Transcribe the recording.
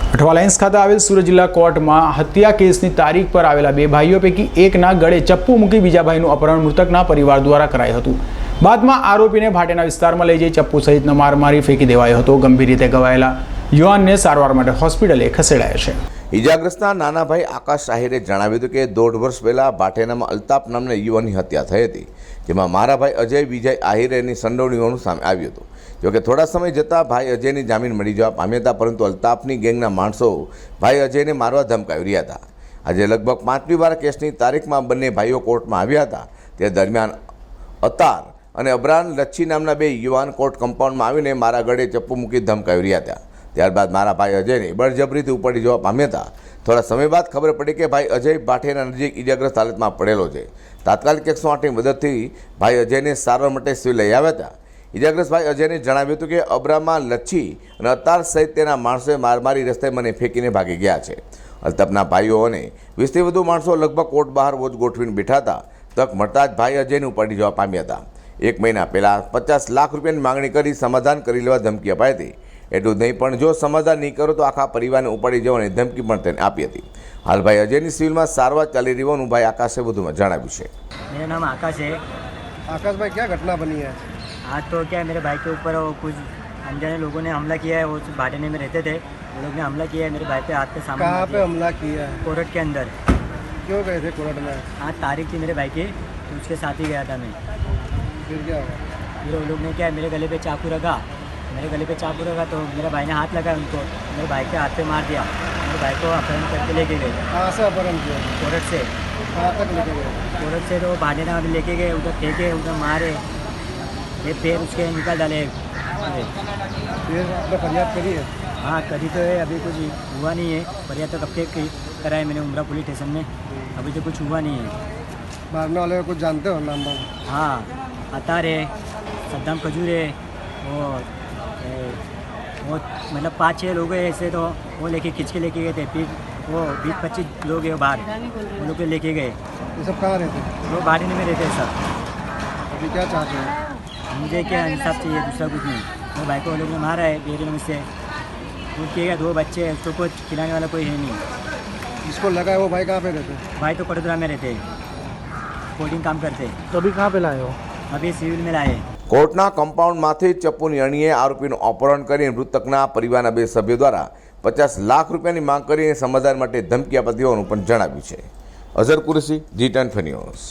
અઠવાલાઇન્સ ખાતે આવેલ સુરત જિલ્લા કોર્ટમાં હત્યા કેસની તારીખ પર આવેલા બે ભાઈઓ પૈકી એકના ગળે ચપ્પુ મૂકી બીજા ભાઈનું અપહરણ મૃતકના પરિવાર દ્વારા કરાયું હતું। બાદમાં આરોપીને ભાટેના વિસ્તારમાં લઈ જઈ ચપ્પુ સહિતનો માર મારી ફેંકી દેવાયો હતો। ગંભીર રીતે ઘવાયેલા યુવાનને સારવાર માટે હોસ્પિટલે ખસેડાયા છે। ઇજાગ્રસ્તના નાના ભાઈ આકાશ આહિરે જણાવ્યું હતું કે 1.5 વર્ષ પહેલાં ભાટેનામાં અલ્તાફ નામના યુવાનની હત્યા થઈ હતી, જેમાં મારા ભાઈ અજય વિજય આહિરેની સંડોવણી હોવાનું સામે આવ્યું હતું। જોકે થોડા સમય જતાં ભાઈ અજયની જામીન મળી જવા પામ્યા હતા, પરંતુ અલ્તાફની ગેંગના માણસો ભાઈ અજયને મારવા ધમકાવી રહ્યા હતા। આજે લગભગ 5મી વાર કેસની તારીખમાં બંને ભાઈઓ કોર્ટમાં આવ્યા હતા। તે દરમિયાન અતાર અને અબરાન લચ્છી નામના બે યુવાન કોર્ટ કમ્પાઉન્ડમાં આવીને મારા ગળે ચપ્પુ મૂકી ધમકાવી રહ્યા હતા। ત્યારબાદ મારા ભાઈ અજયને બળજબરીથી ઉપાડી જવા પામ્યા હતા। થોડા સમય બાદ ખબર પડી કે ભાઈ અજય ભાટેના નજીક ઇજાગ્રસ્ત હાલતમાં પડેલો છે। તાત્કાલિક 108ની મદદથી ભાઈ અજયને સારવાર માટે સિવિલ લઈ આવ્યા હતા। ઇજાગ્રસ્ત ભાઈ અજયને જણાવ્યું હતું કે અબ્રામાં લચ્છી અને અતાર સહિત તેના માણસોએ મારમારી રસ્તે મને ફેંકીને ભાગી ગયા છે। અલ્તાફના ભાઈઓ અને 20થી વધુ માણસો લગભગ કોર્ટ બહાર વોચ ગોઠવીને બેઠા હતા। તક મળતા જ ભાઈ અજયને ઉપાડી જવા પામ્યા હતા। 1 મહિના પહેલાં 50 લાખ રૂપિયાની માંગણી કરી સમાધાન કરી લેવા ધમકી અપાઈ હતી। એટલું જ નહીં, પણ જો સમાધાન નહીં કરો તો આખા પરિવારને ઉપાડી જવાની ધમકી પણ તેને આપી હતી। હાલ ભાઈ અજયની સિવિલમાં સારવાર ચાલી રહી હોવાનું ભાઈ આકાશે વધુમાં જણાવ્યું છે। मेरा नाम आकाश है। आकाश भाई, क्या घटना बनी है? आज तो क्या है, मेरे भाई के ऊपर वो कुछ अनजाने लोगों ने हमला किया है। वो भाटेने में रहते थे, वो लोग ने हमला किया है मेरे भाई पे, हाथ पे सामने। कहाँ पे हमला किया है? कोर्ट के अंदर। क्यों गए थे कोर्ट में? आज तारीख थी मेरे भाई की, तो उसके साथ ही गया था मैं। फिर क्या हुआ? फिर वो लोग ने क्या है, मेरे गले पे चाकू रखा। मेरे गले पे चाकू रखा तो मेरे भाई ने हाथ लगाया उनको, मेरे भाई के हाथ पे मार दिया। मेरे भाई को अपहरण करके लेके गए। कहाँ से अपहरण किया? कोर्ट से। कहाँ तक लेके गए? कोर्ट से तो भाटेना लेके गए, उधर फेंके, उधर मारे, ये पैर उसके निकाल डाले। फिर आपने फरियाद करी है? हाँ करी तो है, अभी कुछ हुआ नहीं है। फरियाद तो कब तक कराए मैंने उमरा पुलिस स्टेशन में, अभी तो कुछ हुआ नहीं है। मारने वाले को कुछ जानते हो नाम वाम? हाँ, अतार है, सद्दाम खजूर है, वो मतलब 5-6 लोग हैं ऐसे, तो वो लेके खींच के लेके गए थे। फिर वो 20-25 लोग हैं बाहर, वो लोग के लेके गए। ये सब कहाँ रहते हैं? वो भाटेने में रहते हैं सब। अभी क्या चाहते हैं? मुझे क्या इंसाफ चाहिए, दूसरा कुछ नहीं। मेरे भाई को वो लोग ने मारा है बेरहमी से, उनके 2 बच्चे हैं, उसको कुछ खिलाने वाला कोई है नहीं। जिसको लगा है वो भाई कहाँ पे रहते हैं? भाई तो कटोदरा में रहते हैं, कोडिंग काम करते हैं। तो अभी कहाँ पे लाए हो? अभी सिविल में लाए। કોર્ટના કમ્પાઉન્ડમાંથી ચપ્પુની અણીએ આરોપીનું અપહરણ કરી મૃતકના પરિવારના 2 સભ્યો દ્વારા 50 લાખ રૂપિયાની માંગ કરીને સમાધાન માટે ધમકી આપતી હોવાનું પણ જણાવ્યું છે। Azhar Qureshi, G10 news.